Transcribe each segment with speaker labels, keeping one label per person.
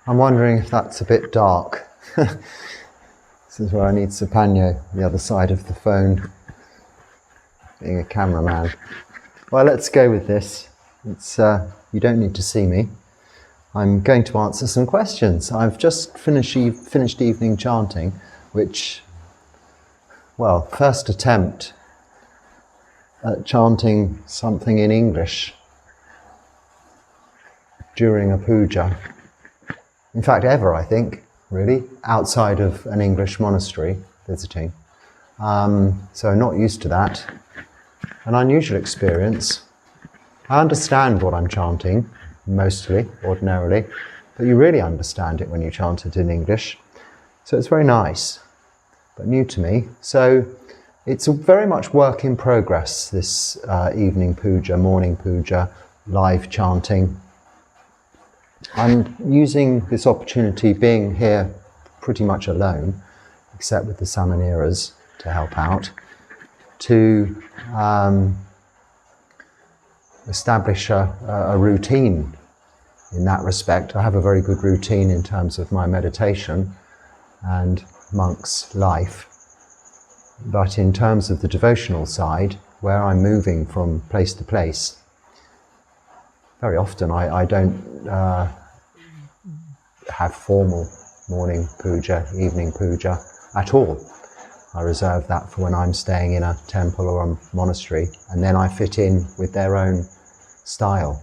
Speaker 1: I'm wondering if that's a bit dark. This is where I need Supanyo, the other side of the phone, being a cameraman. Well, let's go with this. It's you don't need to see me. I'm going to answer some questions. I've just finished evening chanting, which, well, first attempt at chanting something in English during a puja. In fact, ever, I think, really, outside of an English monastery visiting. So not used to that. An unusual experience. I understand what I'm chanting, mostly, ordinarily, but you really understand it when you chant it in English. So it's very nice, but new to me. So it's very much work in progress, this evening puja, morning puja, live chanting. I'm using this opportunity, being here pretty much alone, except with the Samaneras to help out, to establish a routine in that respect. I have a very good routine in terms of my meditation and monk's life. But in terms of the devotional side, where I'm moving from place to place, very often I don't have formal morning puja, evening puja at all. I reserve that for when I'm staying in a temple or a monastery, and then I fit in with their own style.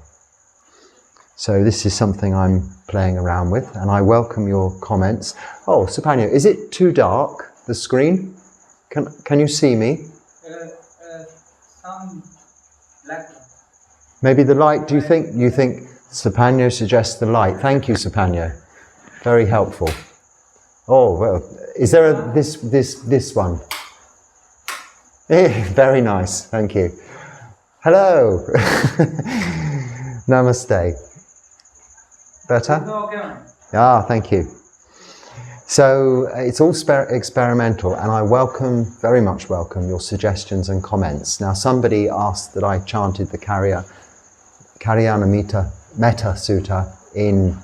Speaker 1: So this is something I'm playing around with, and I welcome your comments. Oh, Supanyo, is it too dark, the screen? Can you see me?
Speaker 2: Some black.
Speaker 1: Maybe the light, you think Supanyo suggests the light. Thank you, Supanyo. Very helpful. Oh, well, is there this one? Very nice, thank you. Hello. Namaste. Better? Ah, thank you. So it's all experimental, and I very much welcome your suggestions and comments. Now, somebody asked that I chanted the Kalyana Metta Sutta in,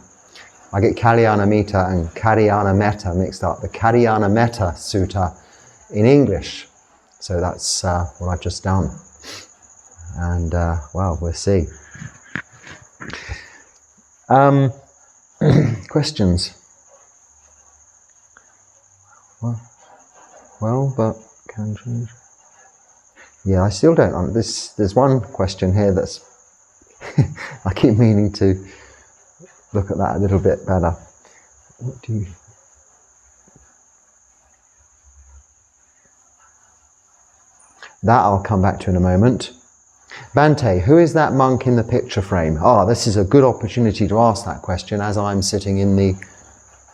Speaker 1: I get Kalyana Metta and Kalyana Metta mixed up, the Kalyana Metta Sutta in English. So that's what I've just done. And, well, we'll see. Questions? Well, but can change. Yeah, I still don't. There's one question here that's I keep meaning to look at that a little bit better. What do you? That I'll come back to in a moment. Bhante, who is that monk in the picture frame? Ah, this is a good opportunity to ask that question as I'm sitting in the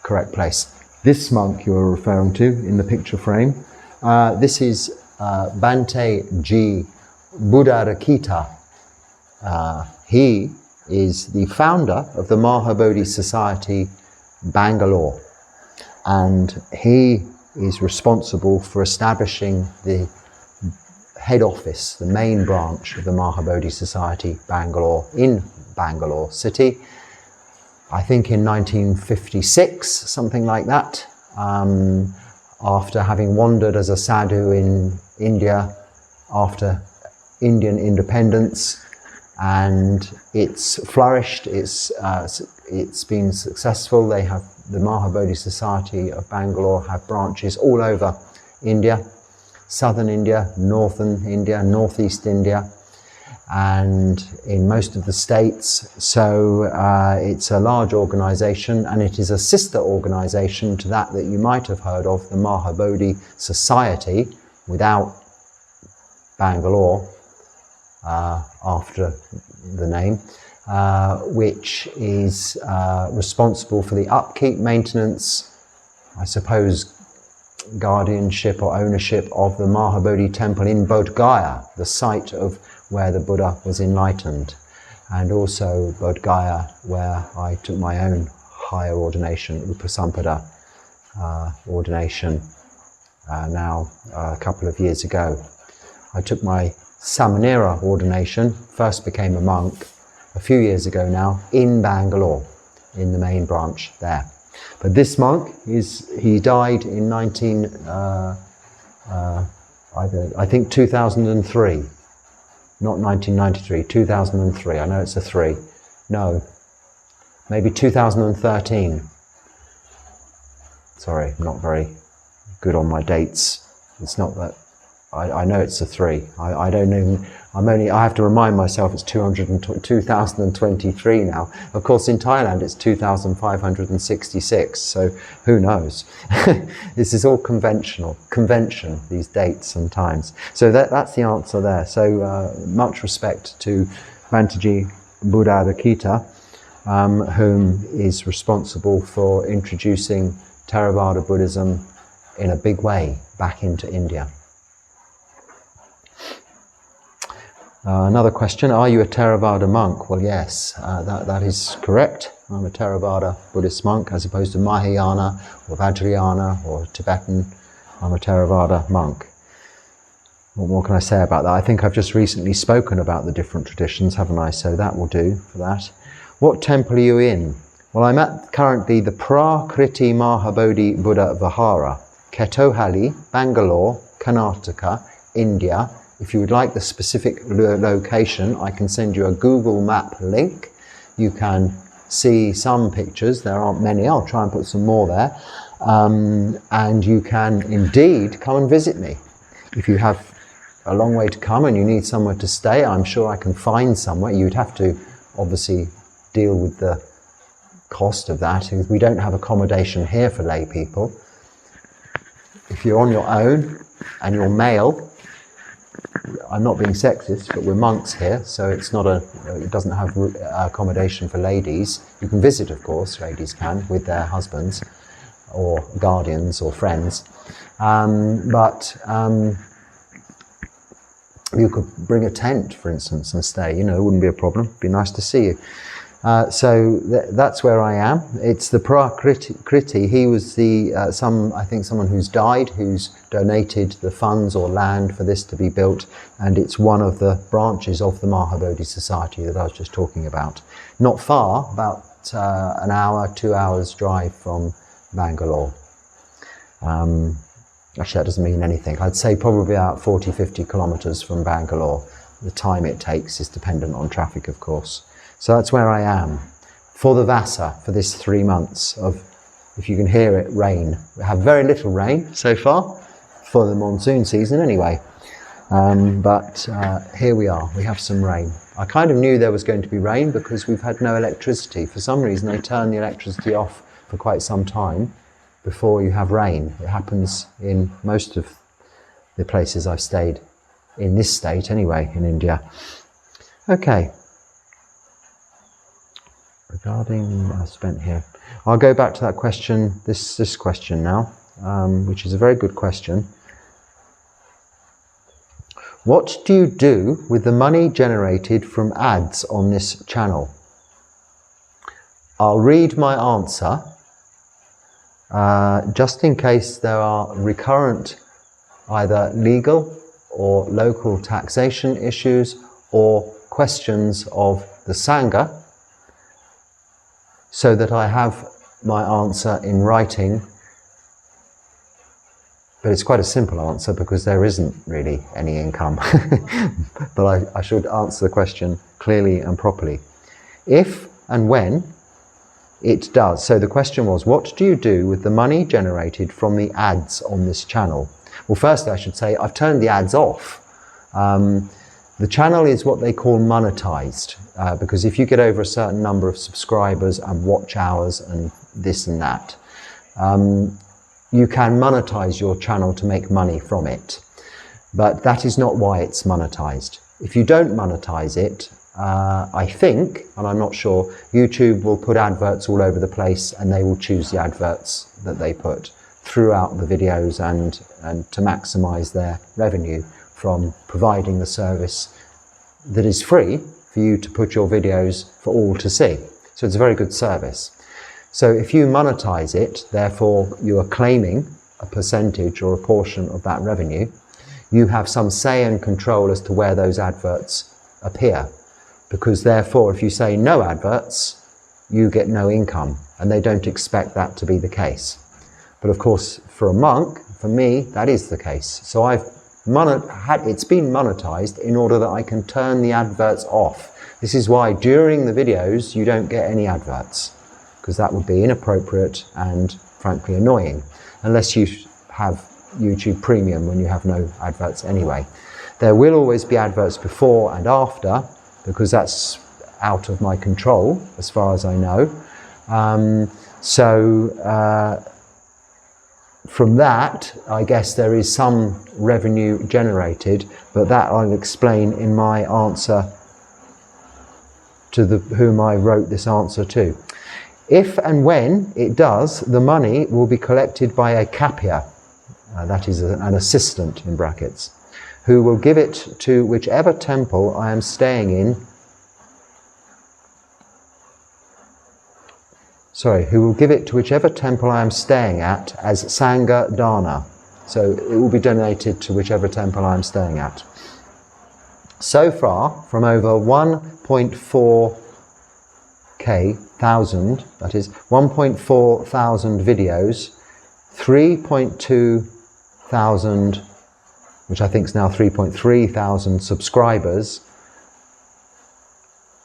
Speaker 1: correct place. This monk you're referring to in the picture frame, this is Bhante G. Buddharakkhita. He is the founder of the Mahabodhi Society, Bangalore, and he is responsible for establishing the head office, the main branch of the Mahabodhi Society, Bangalore, in Bangalore city. I think in 1956, something like that, after having wandered as a sadhu in India after Indian independence, and it's flourished, it's been successful. They have, the Mahabodhi Society of Bangalore have branches all over India, southern India, northern India, northeast India, and in most of the states. So it's a large organisation, and it is a sister organisation to that you might have heard of, the Mahabodhi Society, without Bangalore, after the name, which is responsible for the upkeep, maintenance, I suppose, guardianship or ownership of the Mahabodhi temple in Bodh Gaya, the site of where the Buddha was enlightened, and also Bodh Gaya, where I took my own higher ordination, Upasampada ordination, now a couple of years ago. I took my Samanera ordination, first became a monk a few years ago now, in Bangalore, in the main branch there. But this monk, he died in I think 2003, not 1993, 2003, I know it's a 3, no, maybe 2013. Sorry, I'm not very good on my dates. It's not that, I know it's a 3. I don't even, I have to remind myself it's 2023 now. Of course, in Thailand it's 2566, so who knows? This is all convention, these dates and times. So that's the answer there. So much respect to Bhante Dhammarakkhita, whom is responsible for introducing Theravada Buddhism in a big way back into India. Another question, are you a Theravada monk? Well, yes, that is correct. I'm a Theravada Buddhist monk, as opposed to Mahayana or Vajrayana or Tibetan. I'm a Theravada monk. What more can I say about that? I think I've just recently spoken about the different traditions, haven't I? So that will do for that. What temple are you in? Well, I'm at currently the Prakriti Mahabodhi Buddha Vihara, Ketohalli, Bangalore, Karnataka, India. If you would like the specific location, I can send you a Google map link. You can see some pictures. There aren't many. I'll try and put some more there. And you can indeed come and visit me. If you have a long way to come and you need somewhere to stay, I'm sure I can find somewhere. You'd have to obviously deal with the cost of that. We don't have accommodation here for lay people. If you're on your own and you're male, I'm not being sexist, but we're monks here, so it doesn't have accommodation for ladies. You can visit, of course, ladies can, with their husbands or guardians or friends. But you could bring a tent, for instance, and stay. It wouldn't be a problem. It'd be nice to see you. So that's where I am. It's the Prakriti. He was someone who's died, who's donated the funds or land for this to be built, and it's one of the branches of the Mahabodhi Society that I was just talking about. Not far, about an hour, 2 hours drive from Bangalore. Actually, that doesn't mean anything. I'd say probably about 40, 50 kilometers from Bangalore. The time it takes is dependent on traffic, of course. So that's where I am for the Vasa, for this 3 months of, if you can hear it, rain. We have very little rain so far, for the monsoon season anyway. But here we are, we have some rain. I kind of knew there was going to be rain because we've had no electricity. For some reason they turn the electricity off for quite some time before you have rain. It happens in most of the places I've stayed, in this state anyway, in India. Okay. Regarding what I spent here, I'll go back to that question, this question now, which is a very good question. What do you do with the money generated from ads on this channel? I'll read my answer, just in case there are recurrent either legal or local taxation issues or questions of the Sangha, so that I have my answer in writing. But it's quite a simple answer because there isn't really any income. But I should answer the question clearly and properly. If and when it does. So the question was, what do you do with the money generated from the ads on this channel? Well, first I should say I've turned the ads off. The channel is what they call monetized, because if you get over a certain number of subscribers and watch hours and this and that, you can monetize your channel to make money from it. But that is not why it's monetized. if you don't monetize it, I think, and I'm not sure, YouTube will put adverts all over the place, and they will choose the adverts that they put throughout the videos and to maximize their revenue from providing the service that is free for you to put your videos for all to see. So it's a very good service. So if you monetize it, therefore you are claiming a percentage or a portion of that revenue, you have some say and control as to where those adverts appear. Because therefore, if you say no adverts, you get no income, and they don't expect that to be the case. But of course, for a monk, for me, that is the case. So it's been monetized in order that I can turn the adverts off. This is why during the videos you don't get any adverts, because that would be inappropriate and frankly annoying, unless you have YouTube Premium when you have no adverts anyway. There will always be adverts before and after, because that's out of my control as far as I know. From that, I guess there is some revenue generated, but that I'll explain in my answer to whom I wrote this answer to. If and when it does, the money will be collected by a kapia, that is an assistant in brackets, who will give it to whichever temple I am staying in. Who will give it to whichever temple I am staying at as Sangha Dana. So it will be donated to whichever temple I am staying at. So far, from over 1,400, that is 1.4 thousand videos, 3.2 thousand, which I think is now 3.3 thousand subscribers,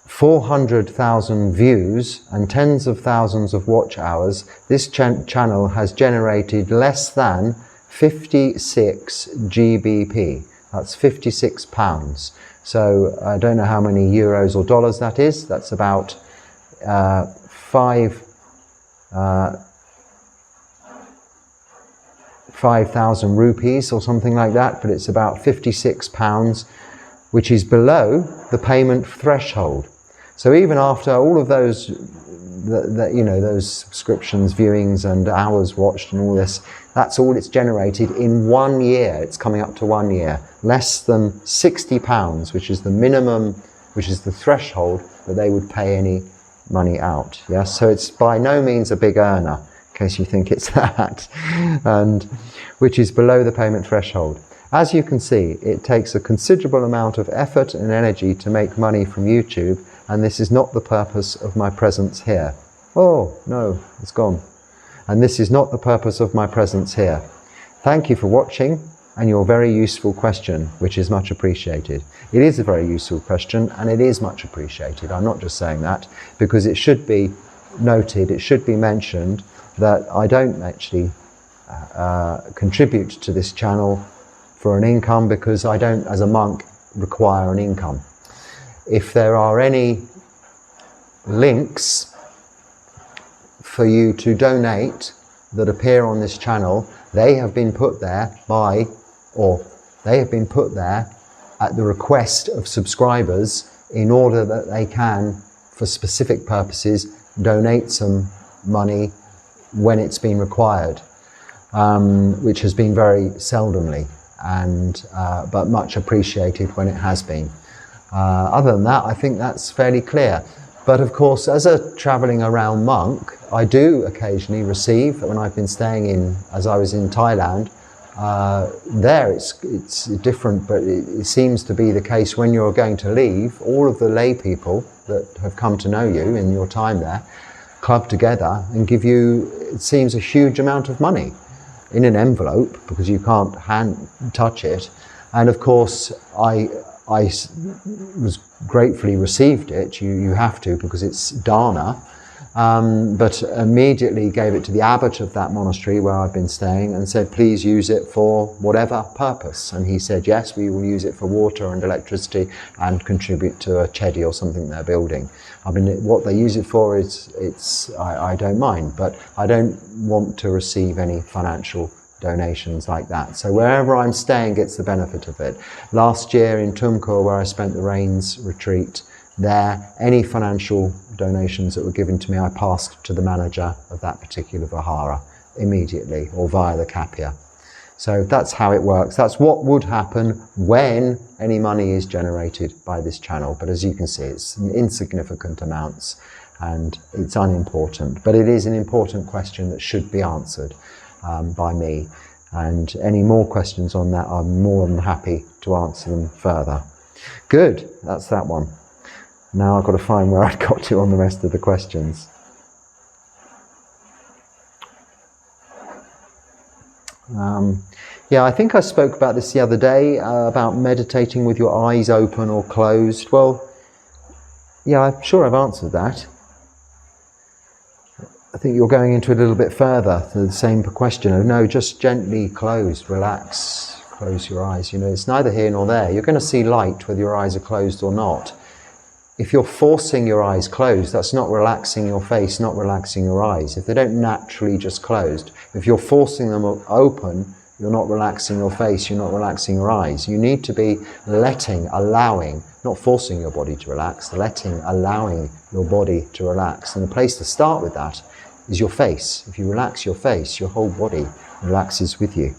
Speaker 1: 400,000 views and tens of thousands of watch hours, this channel has generated less than 56 GBP. That's 56 pounds. So I don't know how many euros or dollars that is. That's about 5,000 rupees or something like that, but it's about 56 pounds, which is below the payment threshold. So even after all of those, those subscriptions, viewings and hours watched and all this, that's all it's generated in 1 year. It's coming up to 1 year. Less than £60, which is the minimum, which is the threshold that they would pay any money out. Yes, so it's by no means a big earner, in case you think it's that, and which is below the payment threshold. As you can see, it takes a considerable amount of effort and energy to make money from YouTube, and this is not the purpose of my presence here. Oh, no, it's gone. And this is not the purpose of my presence here. Thank you for watching and your very useful question, which is much appreciated. It is a very useful question, and it is much appreciated. I'm not just saying that, because it should be noted, it should be mentioned that I don't actually contribute to this channel for an income, because I don't, as a monk, require an income. If there are any links for you to donate that appear on this channel, they have been put there at the request of subscribers in order that they can, for specific purposes, donate some money when it's been required, which has been very seldomly, but much appreciated when it has been. Other than that, I think that's fairly clear. But of course, as a travelling around monk, I do occasionally receive, when I've been staying in, as I was in Thailand, there it's different, but it seems to be the case when you're going to leave, all of the lay people that have come to know you in your time there club together and give you, it seems, a huge amount of money in an envelope, because you can't touch it. And of course, I was gratefully received it. You have to, because it's dana, but immediately gave it to the abbot of that monastery where I've been staying and said, please use it for whatever purpose. And he said, yes, we will use it for water and electricity and contribute to a chedi or something they're building. I mean, what they use it for is, I don't mind, but I don't want to receive any financial donations like that. So wherever I'm staying gets the benefit of it. Last year in Tumkur, where I spent the Rains retreat, there, any financial donations that were given to me, I passed to the manager of that particular vihara immediately, or via the kapia. So that's how it works. That's what would happen when any money is generated by this channel. But as you can see, it's in insignificant amounts and it's unimportant. But it is an important question that should be answered by me. And any more questions on that, I'm more than happy to answer them further. Good, that's that one. Now I've got to find where I'd got to on the rest of the questions. Yeah, I think I spoke about this the other day, about meditating with your eyes open or closed. Well, yeah, I'm sure I've answered that. I think you're going into a little bit further to the same question. Oh, no, just gently closed, relax, close your eyes. You know, it's neither here nor there. You're going to see light whether your eyes are closed or not. If you're forcing your eyes closed, that's not relaxing your face, not relaxing your eyes. If they don't naturally just closed, if you're forcing them open, you're not relaxing your face, you're not relaxing your eyes. You need to be letting, allowing, not forcing your body to relax, letting, allowing your body to relax. And the place to start with that is your face. If you relax your face, your whole body relaxes with you.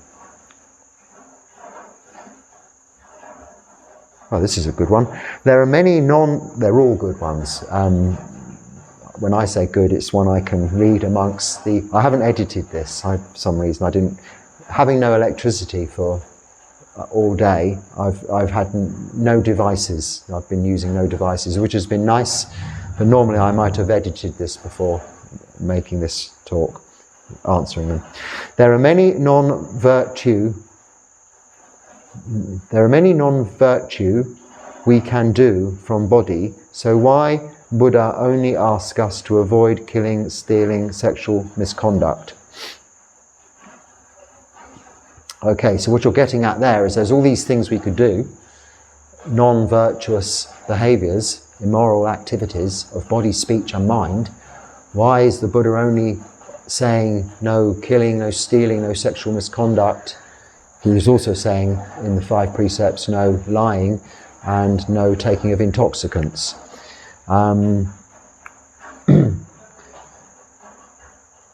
Speaker 1: Oh, this is a good one. There are many they're all good ones. When I say good, it's one I can read amongst I haven't edited this, for some reason having no electricity for all day, I've had no devices. I've been using no devices, which has been nice, but normally I might have edited this before making this talk, answering them. There are many non-virtue we can do from body, so why Buddha only asks us to avoid killing, stealing, sexual misconduct? Okay, so what you're getting at there is there's all these things we could do, non-virtuous behaviours, immoral activities of body, speech and mind. Why is the Buddha only saying no killing, no stealing, no sexual misconduct? He was also saying in the 5 precepts, no lying and no taking of intoxicants.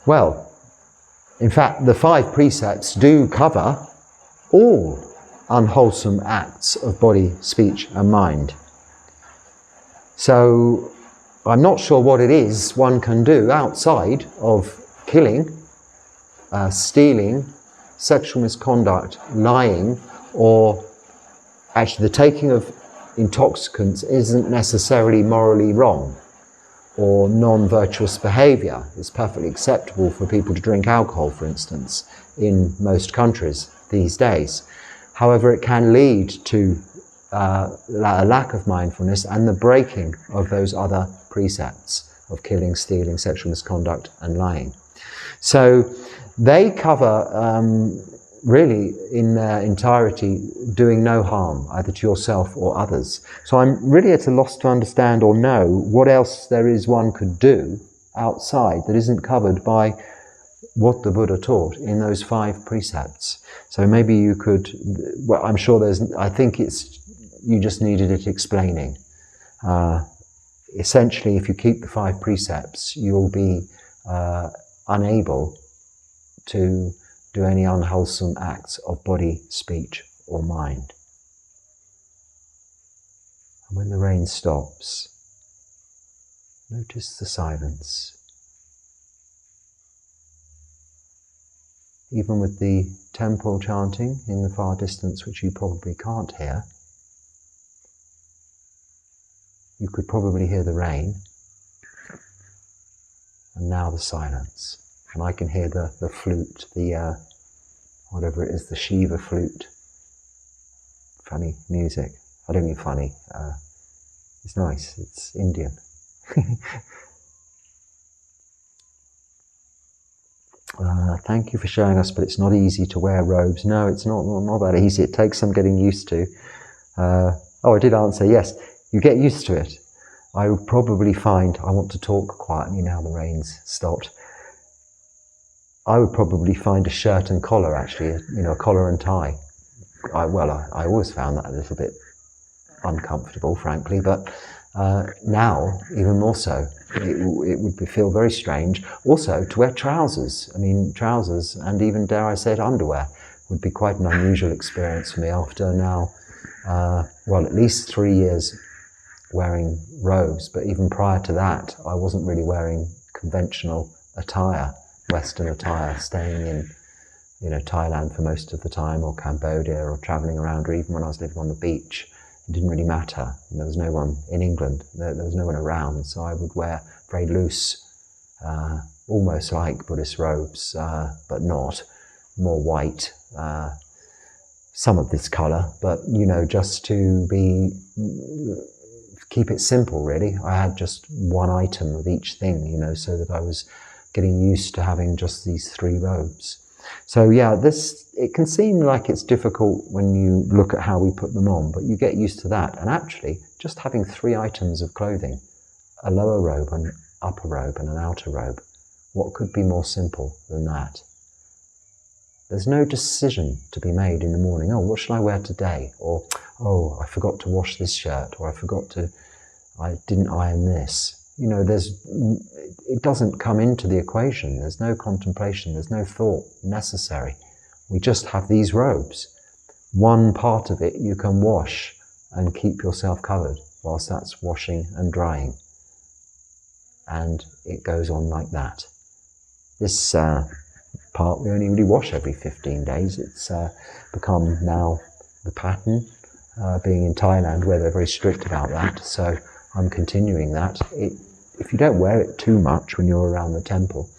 Speaker 1: Well, in fact, the 5 precepts do cover all unwholesome acts of body, speech and mind. So I'm not sure what it is one can do outside of killing, stealing, sexual misconduct, lying, or actually the taking of intoxicants isn't necessarily morally wrong or non-virtuous behaviour. It's perfectly acceptable for people to drink alcohol, for instance, in most countries these days. However, it can lead to a lack of mindfulness and the breaking of those other precepts of killing, stealing, sexual misconduct and lying. So they cover really in their entirety doing no harm either to yourself or others. So I'm really at a loss to understand or know what else there is one could do outside that isn't covered by what the Buddha taught in those 5 precepts. So maybe you could, well, I'm sure I think you just needed it explaining. Essentially, if you keep the 5 precepts, you'll be unable to do any unwholesome acts of body, speech or mind. And when the rain stops, notice the silence. Even with the temple chanting in the far distance, which you probably can't hear, you could probably hear the rain. And now the silence. And I can hear the flute, whatever it is, the Shiva flute. Funny music. I don't mean funny. It's nice. It's Indian. Thank you for showing us, but it's not easy to wear robes. No, it's not that easy. It takes some getting used to. I did answer, yes. You get used to it. I will probably find I want to talk quietly now the rain's stopped. I would probably find a shirt and collar, actually, a collar and tie. I always found that a little bit uncomfortable, frankly, but now, even more so, it would feel very strange. Also, to wear trousers. I mean, trousers, and even, dare I say it, underwear, would be quite an unusual experience for me after now, at least 3 years wearing robes, but even prior to that, I wasn't really wearing conventional attire, Western attire, staying in Thailand for most of the time, or Cambodia, or travelling around, or even when I was living on the beach. It didn't really matter. There was no one in England. There was no one around, so I would wear very loose, almost like Buddhist robes, but not, more white, some of this colour, but just to keep it simple, really. I had just one item of each thing, so that I was getting used to having just these 3 robes. So yeah, it can seem like it's difficult when you look at how we put them on, but you get used to that. And actually, just having 3 items of clothing, a lower robe, an upper robe, and an outer robe, what could be more simple than that? There's no decision to be made in the morning. Oh, what shall I wear today? Or, oh, I forgot to wash this shirt, or I didn't iron this. It doesn't come into the equation. There's no contemplation, there's no thought necessary. We just have these robes. One part of it you can wash and keep yourself covered whilst that's washing and drying. And it goes on like that. This part we only really wash every 15 days. It's become now the pattern, being in Thailand where they're very strict about that. So I'm continuing that. If you don't wear it too much when you're around the temple,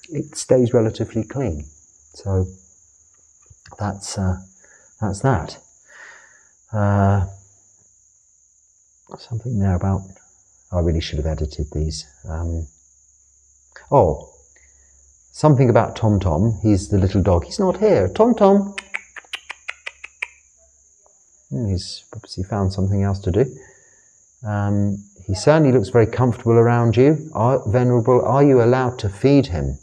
Speaker 1: it stays relatively clean. So that's that. Something there about, I really should have edited these. Something about Tom Tom. He's the little dog. He's not here. Tom Tom. He's obviously found something else to do. He certainly looks very comfortable around you. Venerable, are you allowed to feed him?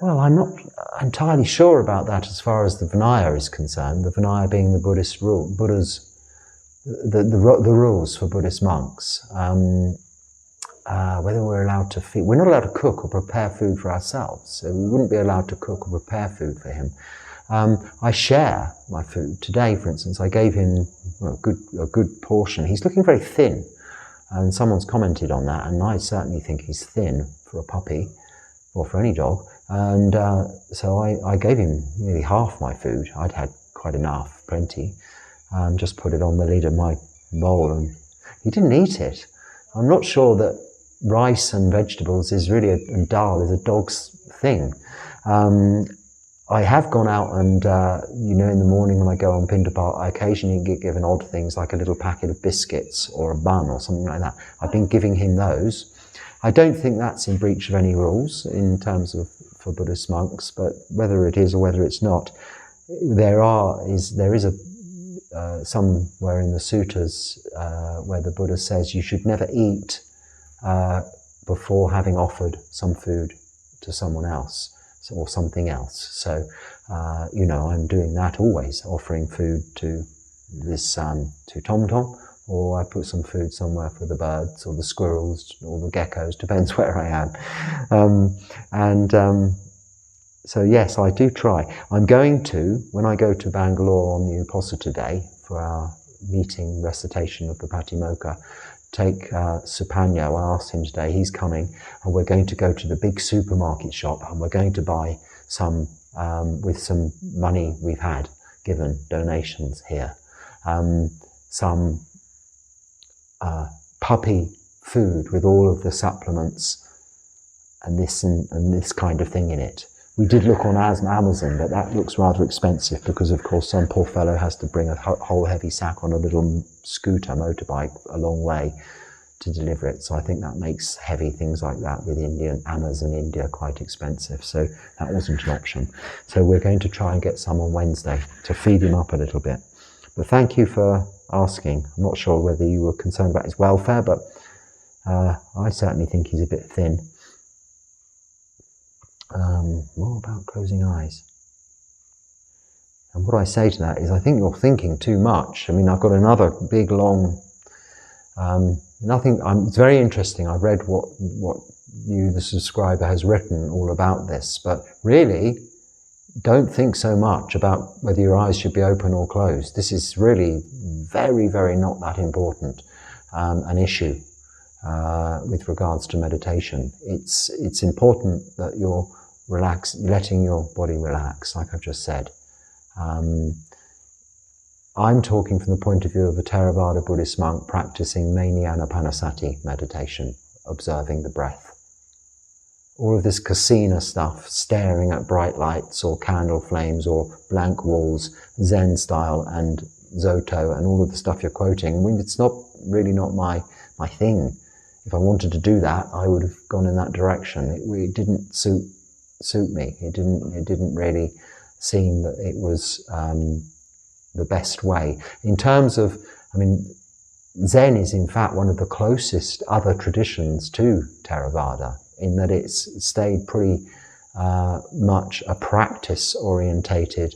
Speaker 1: Well, I'm not entirely sure about that as far as the Vinaya is concerned. The Vinaya being the Buddhist rule, the rules for Buddhist monks. Whether we're allowed to feed, we're not allowed to cook or prepare food for ourselves, so we wouldn't be allowed to cook or prepare food for him. I share my food. Today, for instance, I gave him a good portion. He's looking very thin, and someone's commented on that, and I certainly think he's thin for a puppy, or for any dog, and so I gave him nearly half my food. I'd had quite enough, plenty, just put it on the lid of my bowl, and he didn't eat it. I'm not sure that rice and vegetables is really, and dal is a dog's thing. I have gone out and, in the morning when I go on Pindapat, I occasionally get given odd things like a little packet of biscuits or a bun or something like that. I've been giving him those. I don't think that's in breach of any rules in terms of for Buddhist monks, but whether it is or whether it's not, there is somewhere in the suttas where the Buddha says you should never eat before having offered some food to someone else or something else. So, I'm doing that always, offering food to this to Tom Tom, or I put some food somewhere for the birds or the squirrels or the geckos, depends where I am. So yes, I do try. I'm going to, when I go to Bangalore on the Uposatha Day for our meeting recitation of the Patimokkha, take Supanyo. I asked him today, he's coming, and we're going to go to the big supermarket shop, and we're going to buy some, with some money we've had given, donations here, some puppy food with all of the supplements and this kind of thing in it. We did look on Amazon, but that looks rather expensive because, of course, some poor fellow has to bring a whole heavy sack on a little scooter, motorbike, a long way to deliver it. So I think that makes heavy things like that with Amazon India quite expensive. So that wasn't an option. So we're going to try and get some on Wednesday to feed him up a little bit. But thank you for asking. I'm not sure whether you were concerned about his welfare, but I certainly think he's a bit thin. More about closing eyes. And what I say to that is, I think you're thinking too much. I mean, I've got another big, long, it's very interesting. I've read what you, the subscriber, has written all about this, but really, don't think so much about whether your eyes should be open or closed. This is really very, very not that important an issue with regards to meditation. It's important that you're letting your body relax, like I've just said. I'm talking from the point of view of a Theravada Buddhist monk practicing mainly anapanasati meditation, observing the breath. All of this kasina stuff, staring at bright lights or candle flames or blank walls, Zen style and Zoto and all of the stuff you're quoting, I mean, it's really not my thing. If I wanted to do that, I would have gone in that direction. It didn't suit me. It didn't really seem that it was the best way. In terms of, I mean, Zen is in fact one of the closest other traditions to Theravada, in that it's stayed pretty much a practice-orientated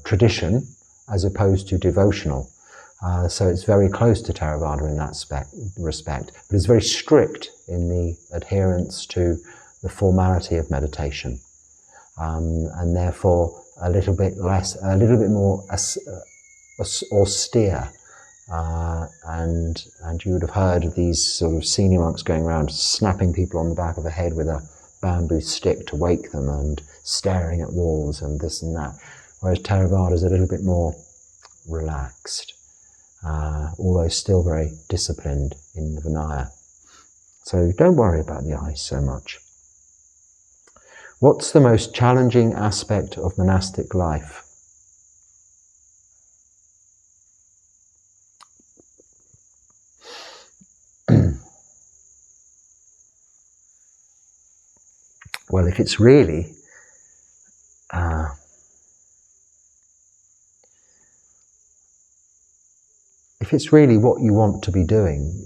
Speaker 1: tradition as opposed to devotional. So it's very close to Theravada in that respect, but it's very strict in the adherence to the formality of meditation, and therefore a little bit more austere. And you would have heard of these sort of senior monks going around snapping people on the back of the head with a bamboo stick to wake them, and staring at walls and this and that. Whereas Theravada is a little bit more relaxed, although still very disciplined in the Vinaya. So don't worry about the eyes so much. What's the most challenging aspect of monastic life? Well, if it's really what you want to be doing,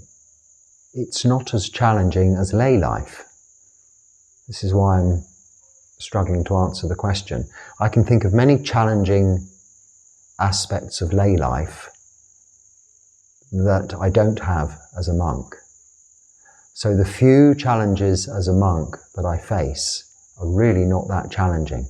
Speaker 1: it's not as challenging as lay life. This is why I'm struggling to answer the question. I can think of many challenging aspects of lay life that I don't have as a monk. So the few challenges as a monk that I face are really not that challenging.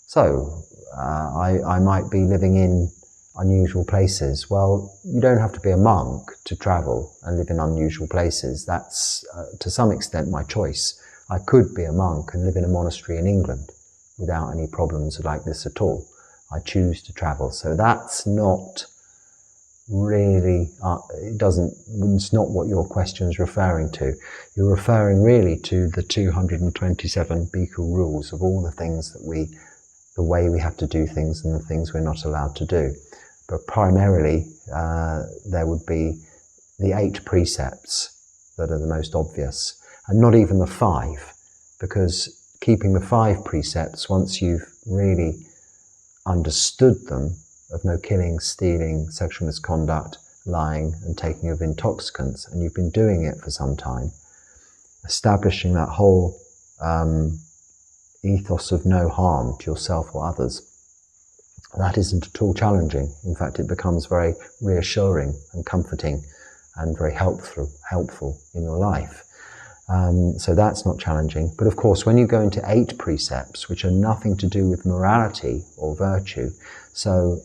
Speaker 1: So I might be living in unusual places. Well, you don't have to be a monk to travel and live in unusual places. That's to some extent my choice. I could be a monk and live in a monastery in England without any problems like this at all. I choose to travel. So that's not really, it's not what your question is referring to. You're referring really to the 227 Bhikkhu rules of all the things that the way we have to do things and the things we're not allowed to do. But primarily, there would be the 8 precepts that are the most obvious, and not even the 5, because keeping the 5 precepts, once you've really understood them, of no killing, stealing, sexual misconduct, lying, and taking of intoxicants, and you've been doing it for some time, establishing that whole ethos of no harm to yourself or others, that isn't at all challenging. In fact, it becomes very reassuring and comforting and very helpful in your life. So that's not challenging. But of course, when you go into 8 precepts, which are nothing to do with morality or virtue, so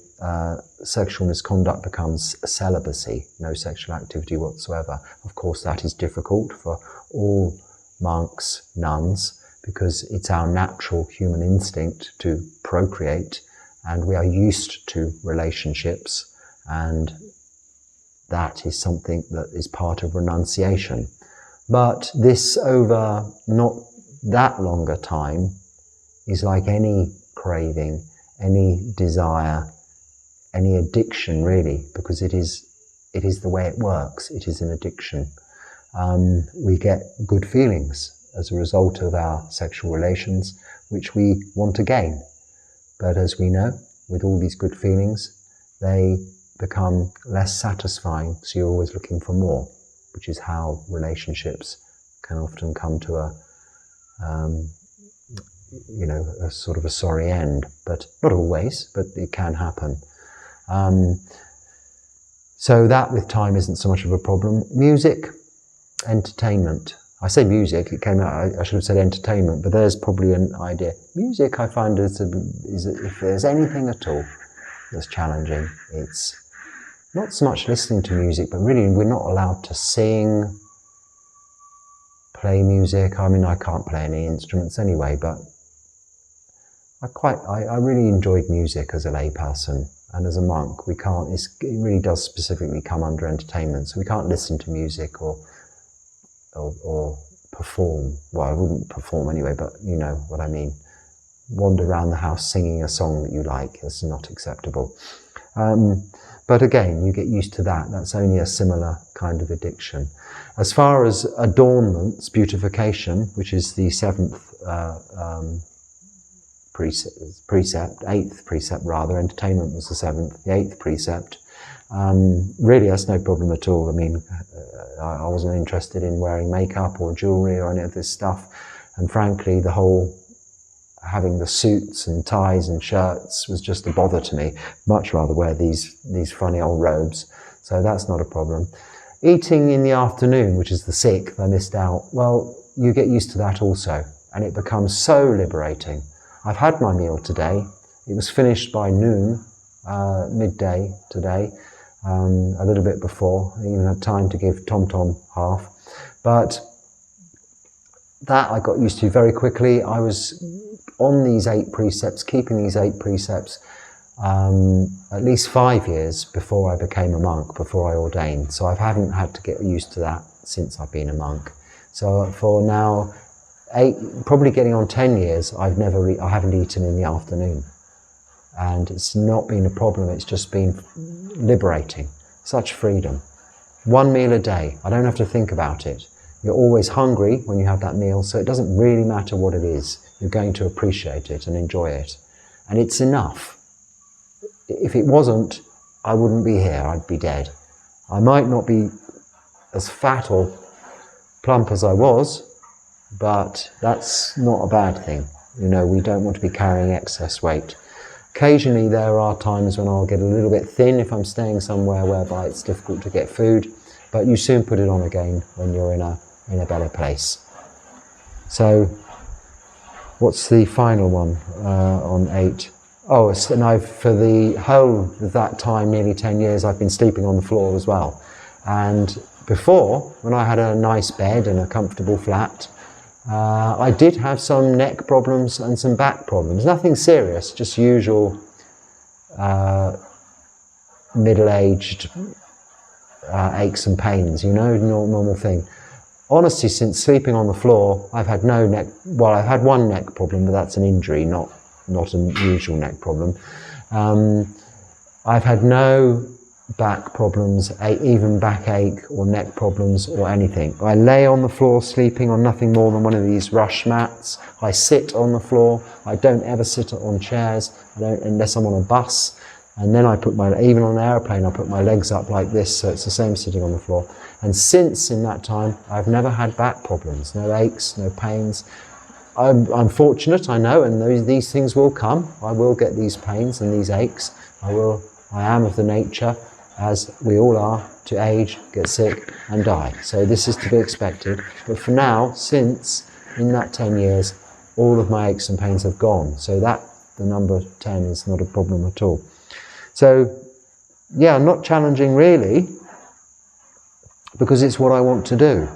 Speaker 1: sexual misconduct becomes celibacy, no sexual activity whatsoever. Of course, that is difficult for all monks, nuns, because it's our natural human instinct to procreate, and we are used to relationships, and that is something that is part of renunciation. But this, over not that long a time, is like any craving, any desire, any addiction really, because it is the way it works. It is an addiction. We get good feelings as a result of our sexual relations, which we want to gain. But as we know, with all these good feelings, they become less satisfying, so you're always looking for more, which is how relationships can often come to a sort of a sorry end, but not always, but it can happen. So that with time isn't so much of a problem. Music, entertainment. I say music, it came out, I should have said entertainment, but there's probably an idea. Music, I find, is if there's anything at all that's challenging, it's not so much listening to music, but really we're not allowed to sing, play music. I mean, I can't play any instruments anyway, but I really enjoyed music as a layperson, and as a monk, we can't. It really does specifically come under entertainment, so we can't listen to music or perform. Well, I wouldn't perform anyway, but you know what I mean. Wander around the house singing a song that you like. That's not acceptable. But again, you get used to that. That's only a similar kind of addiction. As far as adornments, beautification, which is the seventh precept, eighth precept rather, entertainment was the seventh, the eighth precept. Really, that's no problem at all. I mean, I wasn't interested in wearing makeup or jewellery or any of this stuff. And frankly, the whole having the suits and ties and shirts was just a bother to me. Much rather wear these funny old robes. So that's not a problem. Eating in the afternoon, which is the sixth, I missed out. Well, you get used to that also. And it becomes so liberating. I've had my meal today. It was finished by noon, midday today, a little bit before. I even had time to give Tom half. But that I got used to very quickly. I was on these 8 precepts, keeping these 8 precepts, at least 5 years before I became a monk, before I ordained. So I haven't had to get used to that since I've been a monk. So for now, 8, probably getting on 10 years, I haven't eaten in the afternoon. And it's not been a problem, it's just been liberating. Such freedom. 1 meal a day, I don't have to think about it. You're always hungry when you have that meal, so it doesn't really matter what it is. You're going to appreciate it and enjoy it. And it's enough. If it wasn't, I wouldn't be here, I'd be dead. I might not be as fat or plump as I was, but that's not a bad thing. You know, we don't want to be carrying excess weight. Occasionally there are times when I'll get a little bit thin if I'm staying somewhere whereby it's difficult to get food, but you soon put it on again when you're in a better place. So, what's the final one on 8? Oh, and for the whole of that time, nearly 10 years, I've been sleeping on the floor as well. And before, when I had a nice bed and a comfortable flat, I did have some neck problems and some back problems. Nothing serious, just usual middle-aged aches and pains, you know, normal thing. Honestly, since sleeping on the floor, I've had no neck, well, I've had one neck problem, but that's an injury, not an usual neck problem. I've had no back problems, even backache or neck problems or anything. I lay on the floor sleeping on nothing more than one of these rush mats. I sit on the floor. I don't ever sit on chairs, unless I'm on a bus. And then even on an airplane, I put my legs up like this, so it's the same sitting on the floor. And since in that time, I've never had back problems, no aches, no pains. I'm fortunate, I know, and these things will come. I will get these pains and these aches. I am of the nature, as we all are, to age, get sick and die. So this is to be expected. But for now, since in that 10 years, all of my aches and pains have gone. So the number 10 is not a problem at all. So, yeah, not challenging really, because it's what I want to do.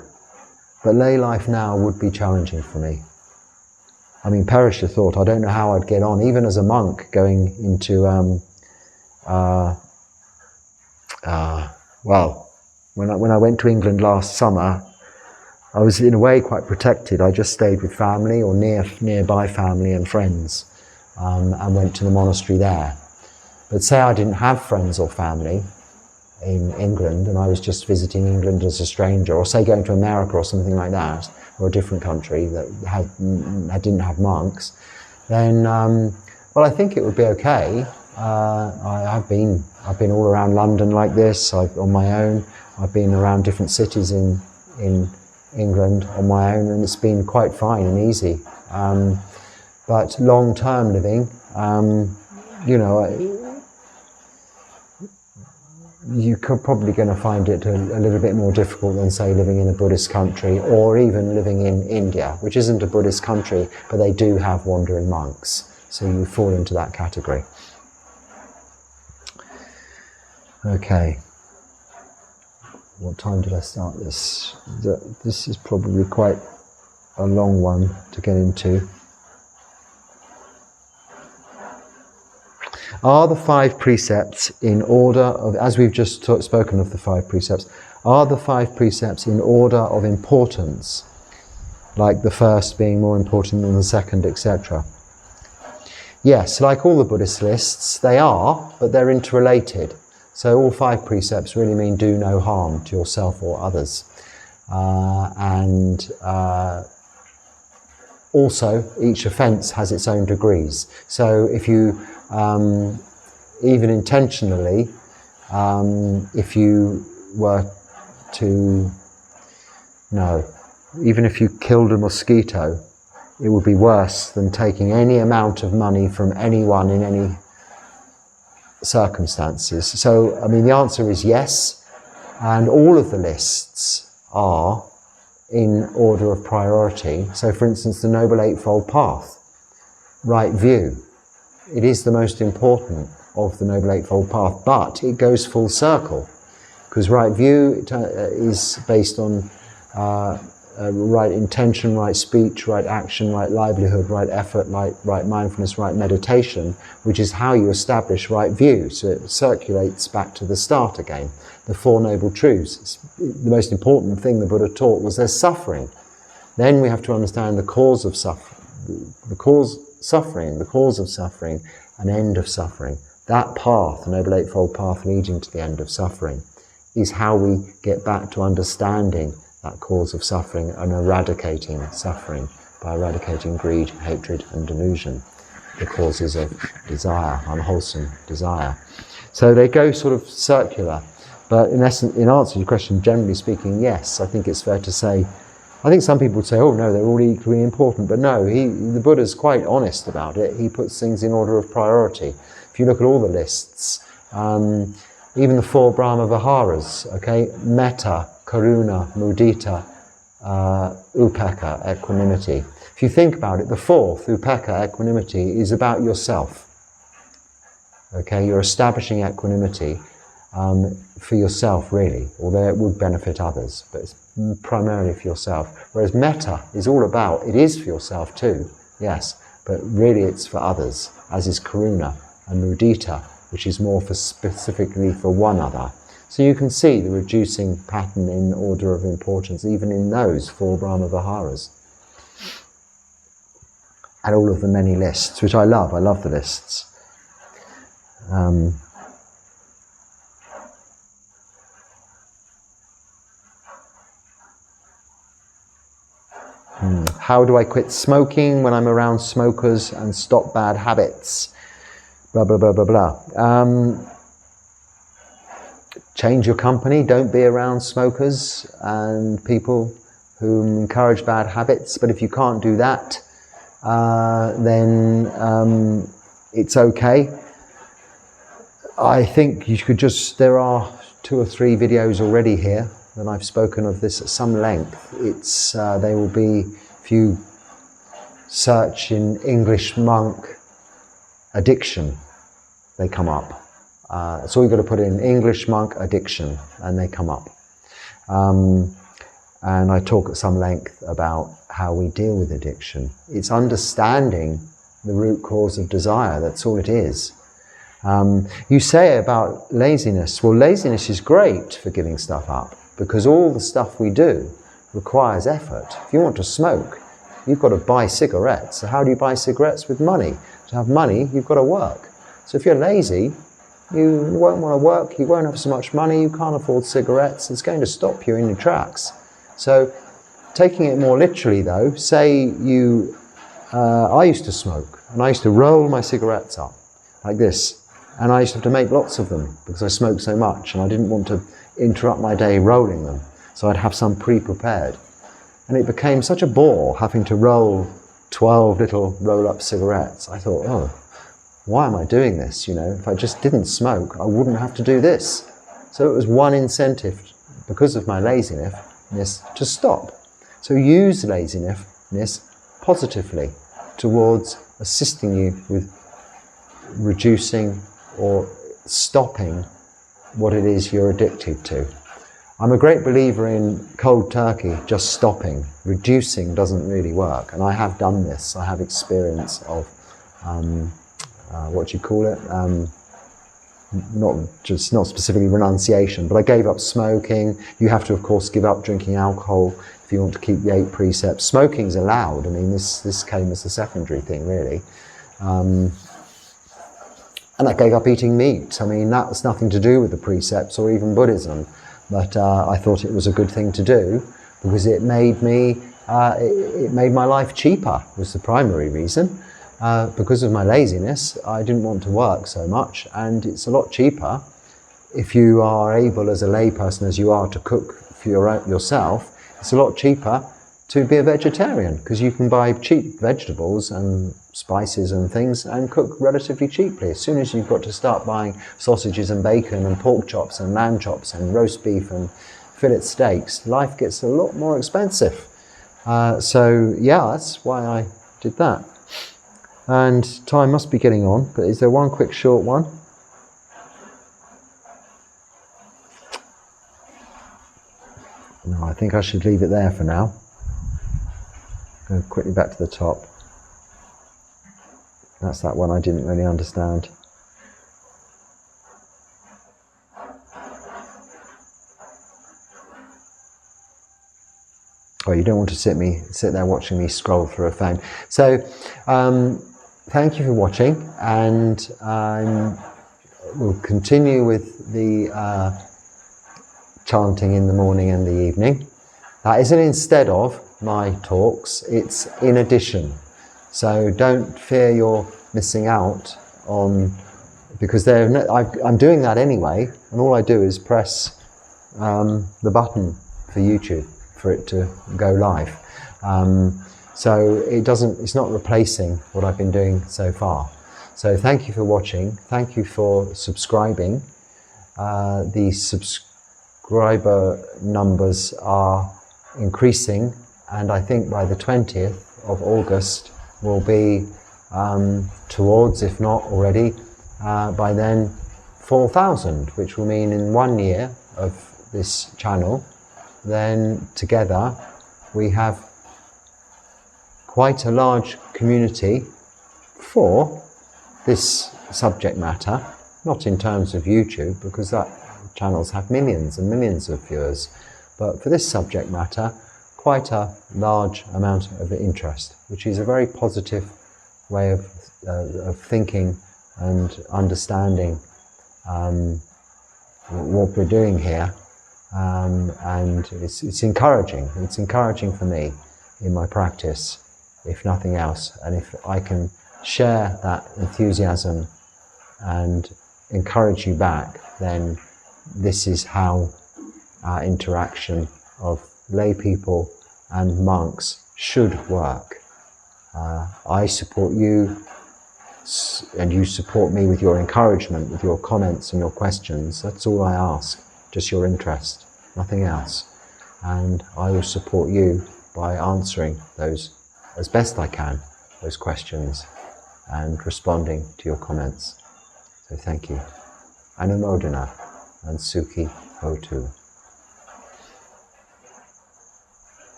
Speaker 1: But lay life now would be challenging for me. I mean, perish the thought, I don't know how I'd get on, even as a monk going into, well, when I went to England last summer, I was in a way quite protected. I just stayed with family or nearby family and friends, and went to the monastery there. But say I didn't have friends or family in England and I was just visiting England as a stranger, or say going to America or something like that, or a different country that didn't have monks, then, well, I think it would be okay. I've been all around London like this, on my own. I've been around different cities in England on my own, and it's been quite fine and easy. But long-term living, you know, you're probably going to find it a little bit more difficult than, say, living in a Buddhist country, or even living in India, which isn't a Buddhist country, but they do have wandering monks. So you fall into that category. Okay. What time did I start this? This is probably quite a long one to get into. Are the 5 precepts in order of, as we've just spoken of the 5 precepts, are the 5 precepts in order of importance, like the first being more important than the second, etc.? Yes, like all the Buddhist lists, they are, but they're interrelated. So all 5 precepts really mean do no harm to yourself or others. Also, each offence has its own degrees. So if you, even intentionally, if you were to, even if you killed a mosquito, it would be worse than taking any amount of money from anyone in any circumstances. So, I mean, the answer is yes, and all of the lists are in order of priority. So, for instance, the Noble Eightfold Path, right view, it is the most important of the Noble Eightfold Path, but it goes full circle, because right view is based on right intention, right speech, right action, right livelihood, right effort, right mindfulness, right meditation, which is how you establish right view. So it circulates back to the start again. The Four Noble Truths. The most important thing the Buddha taught was there's suffering. Then we have to understand the cause of suffering, the cause of suffering, an end of suffering. That path, the Noble Eightfold Path leading to the end of suffering, is how we get back to understanding that cause of suffering and eradicating suffering by eradicating greed, hatred and delusion, the causes of desire, unwholesome desire. So they go sort of circular, but in essence, in answer to your question, generally speaking, yes, I think it's fair to say. I think some people would say, oh no, they're all equally important, but no, the Buddha's quite honest about it. He puts things in order of priority. If you look at all the lists, even the 4 Brahma Viharas, okay, metta, karuna, mudita, upekkha, equanimity. If you think about it, the 4th, upekkha, equanimity, is about yourself. Okay, you're establishing equanimity for yourself, really, although it would benefit others, but it's primarily for yourself. Whereas metta is all about, it is for yourself too, yes, but really it's for others, as is karuna and mudita, which is more for specifically for one another. So you can see the reducing pattern in order of importance, even in those 4 Brahma Viharas. And all of the many lists, which I love. I love the lists. How do I quit smoking when I'm around smokers and stop bad habits? Blah, blah, blah, blah, blah. Change your company, don't be around smokers and people who encourage bad habits. But if you can't do that, then it's okay. I think you could just, there are 2 or 3 videos already here that I've spoken of this at some length. It's they will be, if you search in English monk addiction, they come up. So you've got to put in English monk addiction and they come up. And I talk at some length about how we deal with addiction. It's understanding the root cause of desire, that's all it is. You say about laziness, well, laziness is great for giving stuff up because all the stuff we do requires effort. If you want to smoke, you've got to buy cigarettes. So how do you buy cigarettes? With money. To have money, you've got to work. So if you're lazy, you won't want to work, you won't have so much money, you can't afford cigarettes, it's going to stop you in your tracks. So, taking it more literally though, say you, I used to smoke, and I used to roll my cigarettes up, like this, and I used to have to make lots of them, because I smoked so much, and I didn't want to interrupt my day rolling them, so I'd have some pre-prepared. And it became such a bore having to roll 12 little roll-up cigarettes. I thought, oh, why am I doing this? You know, if I just didn't smoke, I wouldn't have to do this. So it was one incentive, because of my laziness, to stop. So use laziness positively towards assisting you with reducing or stopping what it is you're addicted to. I'm a great believer in cold turkey, just stopping. Reducing doesn't really work, and I have done this. I have experience of, what do you call it? Not specifically renunciation, but I gave up smoking. You have to, of course, give up drinking alcohol if you want to keep the 8 precepts. Smoking's allowed. I mean, this came as a secondary thing, really. And I gave up eating meat. I mean, that was nothing to do with the precepts or even Buddhism. But I thought it was a good thing to do because it made my life cheaper, was the primary reason. Because of my laziness, I didn't want to work so much, and it's a lot cheaper if you are able as a layperson as you are to cook for yourself. It's a lot cheaper to be a vegetarian because you can buy cheap vegetables and spices and things and cook relatively cheaply. As soon as you've got to start buying sausages and bacon and pork chops and lamb chops and roast beef and fillet steaks, life gets a lot more expensive. So yeah, that's why I did that. And time must be getting on, but is there one quick short one? No, I think I should leave it there for now. Go quickly back to the top. That's that one I didn't really understand. Oh, you don't want to sit there watching me scroll through a phone. So, thank you for watching, and we'll continue with the chanting in the morning and the evening. That isn't instead of my talks, it's in addition. So don't fear you're missing out on, because I'm doing that anyway, and all I do is press the button for YouTube for it to go live. So it's not replacing what I've been doing so far. So thank you for watching. Thank you for subscribing. The subscriber numbers are increasing, and I think by the 20th of August will be towards, if not already, by then 4,000, which will mean in 1 year of this channel, then together we have quite a large community for this subject matter, not in terms of YouTube, because that channels have millions and millions of viewers, but for this subject matter, quite a large amount of interest, which is a very positive way of thinking and understanding what we're doing here, and it's encouraging. It's encouraging for me in my practice, if nothing else, and if I can share that enthusiasm and encourage you back, then this is how our interaction of lay people and monks should work. I support you, and you support me with your encouragement, with your comments and your questions. That's all I ask, just your interest, nothing else. And I will support you by answering those as best I can, those questions, and responding to your comments. So thank you. Anumodana and Sukhi Hotu.